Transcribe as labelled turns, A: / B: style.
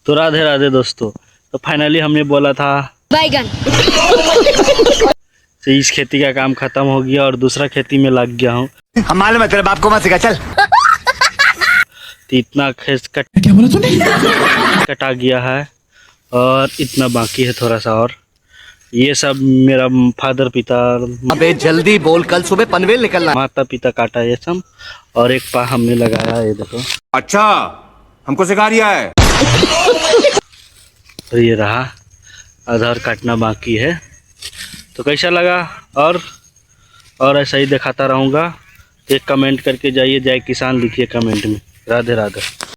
A: तो राधे राधे दोस्तों। तो फाइनली हमने बोला था
B: बैगन
A: तो इस खेती का काम खत्म हो गया और दूसरा खेती में लग गया हूँ।
C: हम मालूम है तेरे बाप को मत सिखा, चल।
A: तो इतना खेत
C: क्या बोला तूने?
A: कटा गया है और इतना बाकी है थोड़ा सा। और ये सब मेरा फादर पिता
C: अबे जल्दी बोल, कल सुबह पनवेल निकलना।
A: माता पिता काटा ये सब और एक पा हमने लगाया, ये देखो।
D: अच्छा, हमको सिखा रिया है।
A: और ये रहा, आधार काटना बाकी है। तो कैसा लगा और ऐसा ही दिखाता रहूँगा। एक कमेंट करके जाइए, जय किसान लिखिए कमेंट में। राधे राधे।